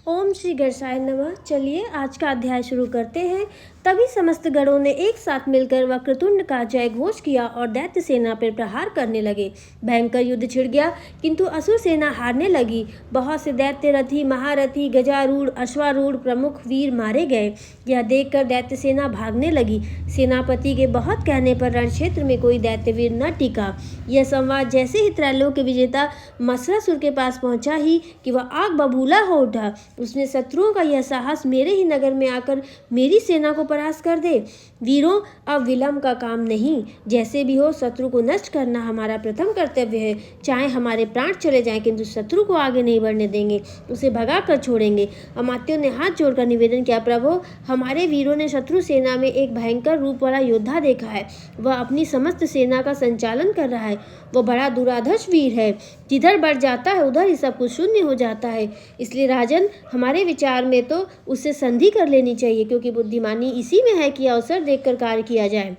ओम श्री गणेशाय नमः। चलिए आज का अध्याय शुरू करते हैं। तभी समस्त गणों ने एक साथ मिलकर वक्रतुंड का जय घोष किया और दैत्य सेना पर प्रहार करने लगे। भयंकर युद्ध छिड़ गया, किंतु असुर सेना हारने लगी। बहुत से दैत्य रथी, महारथी, गजारूढ़, अश्वारूढ़ प्रमुख वीर मारे गए। यह देखकर दैत्य सेना भागने लगी। सेनापति के बहुत कहने पर रण क्षेत्र में कोई दैत्यवीर न टिका। यह संवाद जैसे ही त्रैलोक्य विजेता मत्सरासुर के पास पहुंचा ही कि वह आग बबूला हो उठा। उसने शत्रुओं का यह साहस मेरे ही नगर में आकर मेरी सेना को परास्त कर दे। वीरों, अब विलंब का काम नहीं, जैसे भी हो शत्रु को नष्ट करना हमारा प्रथम कर्तव्य है। चाहे हमारे प्राण चले जाएं, किंतु शत्रु को आगे नहीं बढ़ने देंगे, उसे भगा कर छोड़ेंगे। अमात्यों ने हाथ जोड़कर निवेदन किया, प्रभु, हमारे वीरों ने शत्रु सेना में एक भयंकर रूप वाला योद्धा देखा है। वह अपनी समस्त सेना का संचालन कर रहा है। वह बड़ा दुराधर्ष वीर है। जिधर बढ़ जाता है उधर ही सब कुछ शून्य हो जाता है। इसलिए राजन, हमारे विचार में तो उससे संधि कर लेनी चाहिए, क्योंकि बुद्धिमानी इसी में है कि अवसर देखकर कार्य किया जाए।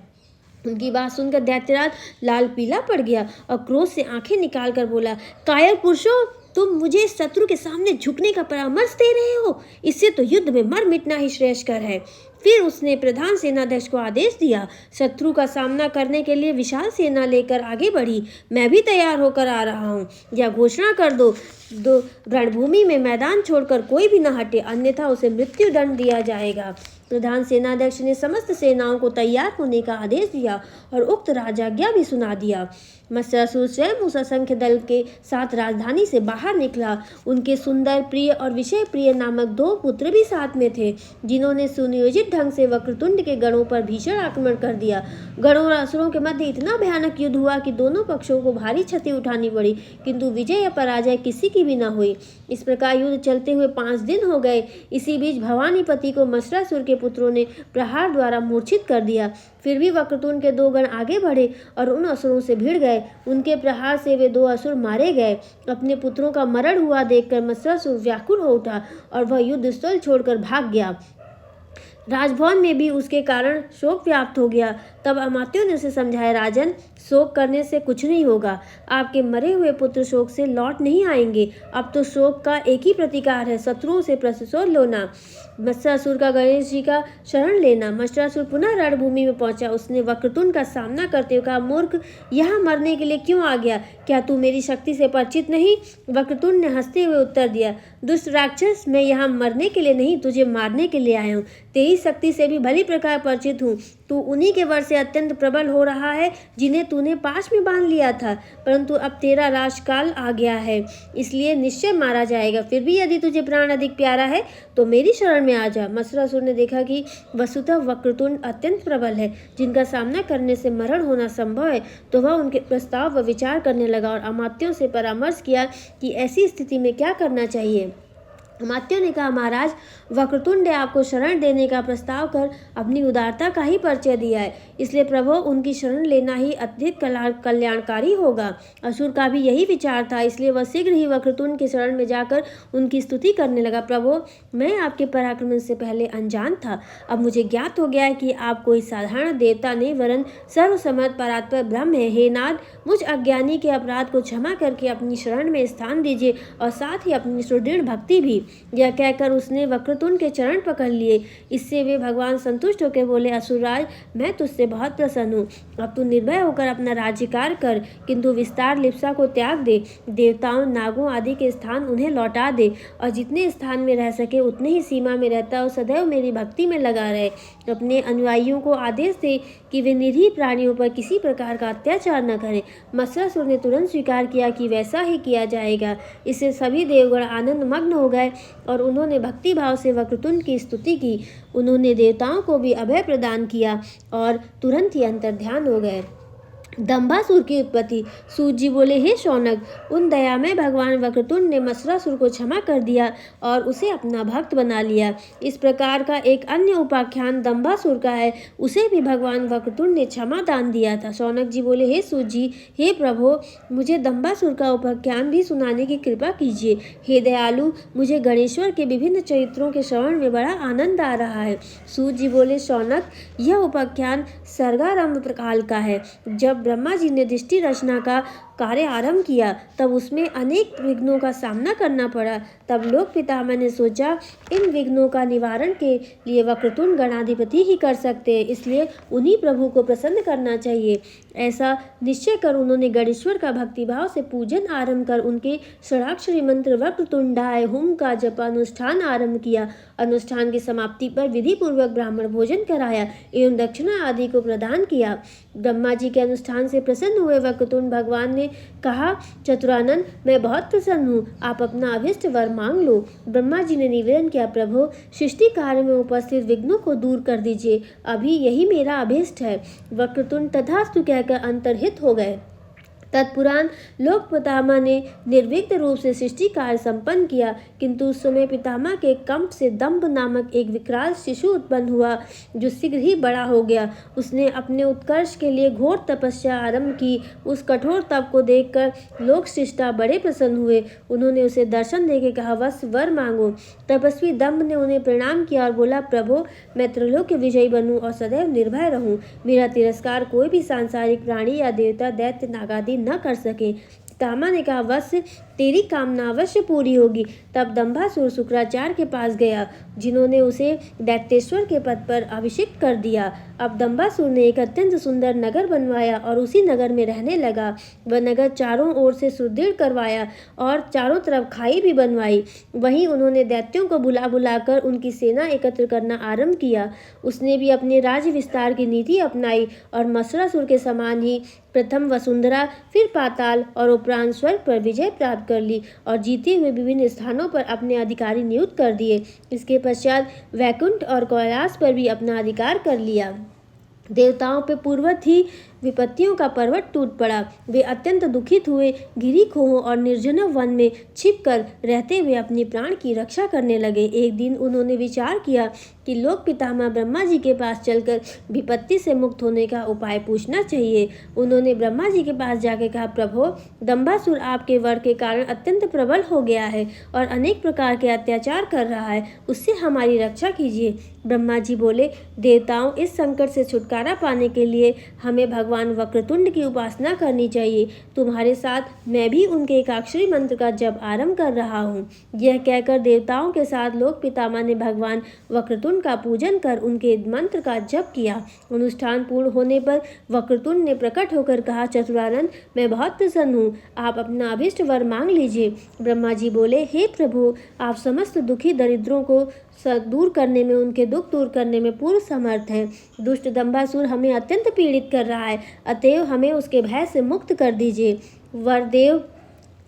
उनकी बात सुनकर दैत्यराज लाल पीला पड़ गया और क्रोध से आंखें निकाल कर बोला, कायर पुरुषों, तुम मुझे शत्रु के सामने झुकने का परामर्श दे रहे हो। इससे तो युद्ध में मर मिटना ही श्रेयस्कर है। फिर उसने प्रधान सेनाध्यक्ष को आदेश दिया, शत्रु का सामना करने के लिए विशाल सेना लेकर आगे बढ़ी। मैं भी तैयार होकर आ रहा हूँ। यह घोषणा कर दो रणभूमि में मैदान छोड़कर कोई भी न हटे, अन्यथा उसे मृत्यु दंड दिया जाएगा। प्रधान सेनाध्यक्ष ने समस्त सेनाओं को तैयार होने का आदेश दिया और उक्त राजाज्ञा भी सुना दिया। मत्सरासुर स्वयं उस असंख्य दल के साथ राजधानी से बाहर निकला। उनके सुंदर, प्रिय और विषय प्रिय नामक 2 पुत्र भी साथ में थे, जिन्होंने सुनियोजित ढंग से वक्रतुंड के गणों पर भीषण आक्रमण कर दिया। गणों और असुरों के मध्य इतना भयानक युद्ध हुआ कि दोनों पक्षों को भारी क्षति उठानी पड़ी, किंतु विजय या पराजय किसी की भी न हुई। इस प्रकार युद्ध चलते हुए 5 दिन हो गए। इसी बीच भवानीपति को मत्सरासुर के पुत्रों ने प्रहार द्वारा मूर्छित कर दिया। फिर भी वक्रतुंड के 2 गण आगे बढ़े और उन असुरों से भिड़ गए। उनके प्रहार से वे 2 असुर मारे गए। अपने पुत्रों का मरण हुआ देखकर मत्सरासुर व्याकुल हो उठा और वह युद्ध स्थल छोड़कर भाग गया। राजभवन में भी उसके कारण शोक व्याप्त हो गया। तब अमात्यों ने उसे समझाया, राजन, शोक करने से कुछ नहीं होगा। आपके मरे हुए पुत्र शोक से लौट नहीं आएंगे। अब तो शोक का एक ही प्रतिकार है, शत्रुओं से प्रतिशोध लेना, मत्सरासुर का गणेश जी का शरण लेना। मत्सरासुर पुनः रणभूमि में पहुंचा। उसने वक्रतुंड का सामना करते हुए कहा, मूर्ख, यहाँ मरने के लिए क्यों आ गया? क्या तू मेरी शक्ति से परिचित नहीं? वक्रतुंड ने हंसते हुए उत्तर दिया, दुष्ट राक्षस, मैं यहाँ मरने के लिए नहीं, तुझे मारने के लिए आया हूँ। तेरी शक्ति से भी भली प्रकार परिचित हूँ। तू उन्हीं के वर से अत्यंत प्रबल हो रहा है जिन्हें तूने पाश में बांध लिया था, परंतु अब तेरा राजकाल आ गया है, इसलिए निश्चय मारा जाएगा। फिर भी यदि तुझे प्राण अधिक प्यारा है तो मेरी शरण में आ जा। मत्सरासुर ने देखा कि वस्तुतः वक्रतुंड अत्यंत प्रबल है, जिनका सामना करने से मरण होना संभव है, तो वह उनके प्रस्ताव व विचार करने लगा और अमात्यों से परामर्श किया कि ऐसी स्थिति में क्या करना चाहिए। अमात्यों ने कहा, महाराज, वक्रतुंड ने आपको शरण देने का प्रस्ताव कर अपनी उदारता का ही परिचय दिया है, इसलिए प्रभु उनकी शरण लेना ही अधिक कल्याणकारी होगा। असुर का भी यही विचार था, इसलिए वह शीघ्र ही वक्रतुंड के शरण में जाकर उनकी स्तुति करने लगा। प्रभु, मैं आपके पराक्रम से पहले अनजान था। अब मुझे ज्ञात हो गया है कि आप कोई साधारण देवता नहीं, वरन सर्वसमर्थ परात्पर ब्रह्म है। हे नाथ, मुझ अज्ञानी के अपराध को क्षमा करके अपनी शरण में स्थान दीजिए और साथ ही अपनी सुदृढ़ भक्ति भी। यह कहकर उसने वक्रतुंड के चरण पकड़ लिए। इससे वे भगवान संतुष्ट होकर बोले, असुरराज, मैं तुझसे बहुत प्रसन्न हूँ। अब तू निर्भय होकर अपना राज्यकार्य कर, किंतु विस्तार लिप्सा को त्याग दे। देवताओं, नागों आदि के स्थान उन्हें लौटा दे और जितने स्थान में रह सके उतने ही सीमा में रहता और सदैव मेरी भक्ति में लगा रहे। अपने अनुयायियों को आदेश दे कि वे निरीह प्राणियों पर किसी प्रकार का अत्याचार न करें। मत्सरासुर ने तुरंत स्वीकार किया कि वैसा ही किया जाएगा। इससे सभी देवगण आनंद मग्न हो गए और उन्होंने भक्ति भाव से वक्रतुंड की स्तुति की। उन्होंने देवताओं को भी अभय प्रदान किया और तुरंत ही अंतर्ध्यान हो गए। दंभासुर की उत्पत्ति। सूत जी बोले, हे शौनक, उन दयामय भगवान वक्रतुंड ने मत्सरासुर को क्षमा कर दिया और उसे अपना भक्त बना लिया। इस प्रकार का एक अन्य उपाख्यान दंभासुर का है, उसे भी भगवान वक्रतुंड ने क्षमा दान दिया था। शौनक जी बोले, हे सूत जी, हे प्रभु, मुझे दंभासुर का उपाख्यान भी सुनाने की कृपा कीजिए। हे दयालु, मुझे गणेश्वर के विभिन्न चरित्रों के श्रवण में बड़ा आनंद आ रहा है। सूत जी बोले, शौनक, यह उपाख्यान सर्गारंभ काल का है, जब ब्रह्मा जी ने दृष्टि रचना का कार्य आरंभ किया, तब उसमें अनेक विघ्नों का सामना करना पड़ा। तब लोक पितामह ने सोचा, इन विघ्नों का निवारण के लिए वक्रतुंड गणाधिपति ही कर सकते हैं, इसलिए उन्हीं प्रभु को प्रसन्न करना चाहिए। ऐसा निश्चय कर उन्होंने गणेश्वर का भक्तिभाव से पूजन आरंभ कर उनके षडाक्षरी मंत्र वक्रतुंडाय हुम का जप अनुष्ठान आरंभ किया। अनुष्ठान की समाप्ति पर विधि पूर्वक ब्राह्मण भोजन कराया एवं दक्षिणा आदि को प्रदान किया। ब्रह्मा जी के अनुष्ठान से प्रसन्न हुए वक्रतुंड भगवान ने कहा, चतुरानन, मैं बहुत प्रसन्न हूँ, आप अपना अभिष्ट वर मांग लो। ब्रह्मा जी ने निवेदन किया, प्रभु, सृष्टि कार्य में उपस्थित विघ्नों को दूर कर दीजिए, अभी यही मेरा अभिष्ट है। वक्रतुंड तथास्तु कहकर अंतर्हित हो गए। तत्पुराण लोक पितामह ने निर्विघ्न रूप से सृष्टि कार्य संपन्न किया, किंतु उस समय पितामह के कंप से दंभ नामक एक विकराल शिशु उत्पन्न हुआ, जो शीघ्र ही बड़ा हो गया। उसने अपने उत्कर्ष के लिए घोर तपस्या आरंभ की। उस कठोर तप को देखकर लोक शिष्टा बड़े प्रसन्न हुए। उन्होंने उसे दर्शन देके कहा, वत्स, वर मांगो। तपस्वी दंभ ने उन्हें प्रणाम किया और बोला, प्रभु, मैं त्रिलोक्य विजयी बनूं और सदैव निर्भय रहूं। मेरा तिरस्कार कोई भी सांसारिक प्राणी या देवता, दैत्य, नागादि न कर सके। पितामह ने कहा, वत्स, तेरी कामना अवश्य पूरी होगी। तब दंभासुर शुक्राचार्य के पास गया, जिन्होंने उसे दैत्येश्वर के पद पर अभिषिक्त कर दिया। अब दंभासुर ने एक अत्यंत सुंदर नगर बनवाया और उसी नगर में रहने लगा। वह नगर चारों ओर से सुदृढ़ करवाया और चारों तरफ खाई भी बनवाई। वहीं उन्होंने दैत्यों को बुला बुलाकर उनकी सेना एकत्र करना आरंभ किया। उसने भी अपने राज्य विस्तार की नीति अपनाई और मत्सरासुर के समान ही प्रथम वसुंधरा, फिर पाताल और उपरांत स्वर्ग पर विजय प्राप्त कर ली और जीते हुए विभिन्न स्थानों पर अपने अधिकारी नियुक्त कर दिए। इसके पश्चात वैकुंठ और कैलाश पर भी अपना अधिकार कर लिया। देवताओं पे पूर्वत ही विपत्तियों का पर्वत टूट पड़ा। वे अत्यंत दुखित हुए, गिरी खोहों और निर्जन वन में छिपकर रहते हुए अपनी प्राण की रक्षा करने लगे। एक दिन उन्होंने विचार किया कि लोक पितामह ब्रह्मा जी के पास चलकर विपत्ति से मुक्त होने का उपाय पूछना चाहिए। उन्होंने ब्रह्मा जी के पास जाकर कहा, प्रभु, दंभासुर आपके वर के कारण अत्यंत प्रबल हो गया है और अनेक प्रकार के अत्याचार कर रहा है, उससे हमारी रक्षा कीजिए। ब्रह्मा जी बोले, देवताओं, इस संकट से छुटकारा पाने के लिए हमें भगवान वक्रतुंड की उपासना करनी चाहिए। तुम्हारे साथ मैं भी उनके एकाक्षरी मंत्र का जप आरंभ कर रहा हूँ। यह कहकर देवताओं के साथ लोक पितामह ने भगवान वक्रतुंड का पूजन कर उनके मंत्र का जप किया। अनुष्ठान पूर्ण होने पर वक्रतुंड ने प्रकट होकर कहा, चतुरानन, मैं बहुत प्रसन्न हूँ, आप अपना अभिष्ट वर मांग लीजिए। ब्रह्मा जी बोले, हे प्रभु, आप समस्त दुखी दरिद्रों को दूर करने में, उनके दुख दूर करने में पूर्ण समर्थ हैं। दुष्ट दंभासुर हमें अत्यंत पीड़ित कर रहा है, अतएव हमें उसके भय से मुक्त कर दीजिए। वरदेव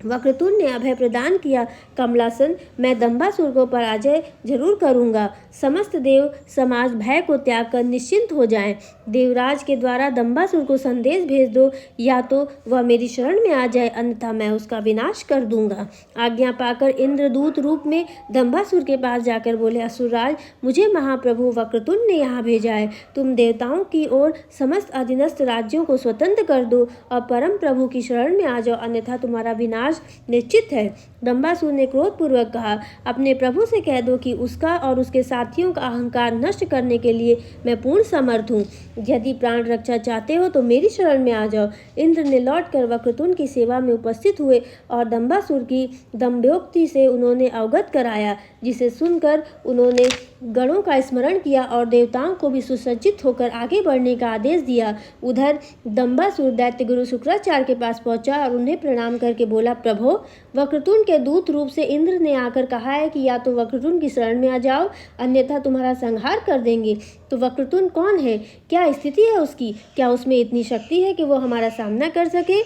वक्रतुंड ने अभय प्रदान किया, कमलासन, मैं दंभासुर को पराजय जरूर करूंगा। समस्त देव समाज भय को त्याग कर निश्चिंत हो जाएं। देवराज के द्वारा दंभासुर को संदेश भेज दो, या तो वह मेरी शरण में आ जाए, अन्यथा मैं उसका विनाश कर दूंगा। आज्ञा पाकर इंद्रदूत रूप में दंभासुर के पास जाकर बोले, असुरराज, मुझे महाप्रभु वक्रतुंड ने यहाँ भेजा है। तुम देवताओं की ओर समस्त अधीनस्थ राज्यों को स्वतंत्र कर दो और परम प्रभु की शरण में आ जाओ, अन्यथा तुम्हारा विनाश निश्चित है। दंभासुर ने क्रोधपूर्वक कहा, अपने प्रभु से कह दो कि उसका और उसके साथियों का अहंकार नष्ट करने के लिए मैं पूर्ण समर्थ हूँ। यदि प्राण रक्षा चाहते हो तो मेरी शरण में आ जाओ। इंद्र ने लौटकर वक्रतुंड की सेवा में उपस्थित हुए और दंभासुर की दंभोक्ति से उन्होंने अवगत कराया, जिसे सुनकर उन्होंने गणों का स्मरण किया और देवताओं को भी सुसज्जित होकर आगे बढ़ने का आदेश दिया। उधर दंभासुर दैत्य गुरु शुक्राचार्य के पास पहुंचा और उन्हें प्रणाम करके बोला, प्रभु, वक्रतुंड के दूत रूप से इंद्र ने आकर कहा है कि या तो वक्रतुंड की शरण में आ जाओ, अन्यथा तुम्हारा संहार कर देंगे। तो वक्रतुंड कौन है? क्या स्थिति है उसकी? क्या उसमें इतनी शक्ति है कि वो हमारा सामना कर सके?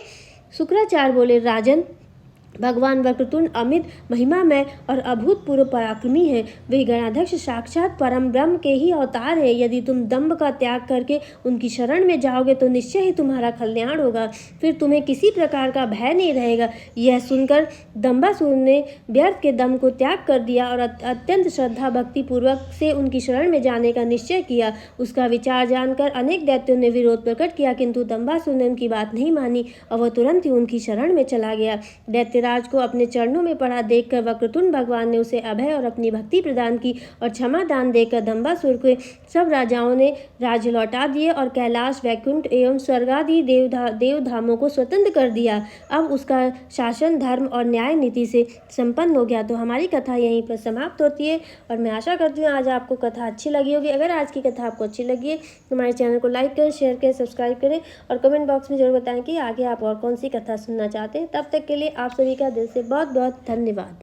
शुक्राचार्य बोले, राजन, भगवान वक्रतुंड अमित महिमामय और अभूतपूर्व पराक्रमी है। वे गणाध्यक्ष साक्षात परम ब्रह्म के ही अवतार है। यदि तुम दंभ का त्याग करके उनकी शरण में जाओगे तो निश्चय ही तुम्हारा कल्याण होगा, फिर तुम्हें किसी प्रकार का भय नहीं रहेगा। यह सुनकर दंभासुर ने व्यर्थ के दम को त्याग कर दिया और अत्यंत श्रद्धा भक्ति पूर्वक से उनकी शरण में जाने का निश्चय किया। उसका विचार जानकर अनेक दैत्यों ने विरोध प्रकट किया, किंतु दंभासुर ने उनकी बात नहीं मानी और वह तुरंत ही उनकी शरण में चला गया। दैत्य राज को अपने चरणों में पड़ा देखकर वक्रतुंड भगवान ने उसे अभय और अपनी भक्ति प्रदान की और क्षमा दान देकर दंबासुर के सब राजाओं ने राज्य लौटा दिए और कैलाश, वैकुंठ एवं स्वर्गादि देवधामों को स्वतंत्र कर दिया। अब उसका शासन धर्म और न्याय नीति से संपन्न हो गया। तो हमारी कथा यहीं पर समाप्त होती है और मैं आशा करती हूँ आज आपको कथा अच्छी लगी होगी। अगर आज की कथा आपको अच्छी लगी है तो हमारे चैनल को लाइक करें, शेयर करें, सब्सक्राइब करें और कमेंट बॉक्स में जरूर बताएं कि आगे आप और कौन सी कथा सुनना चाहते हैं। तब तक के लिए आप सभी का दिल से बहुत बहुत धन्यवाद।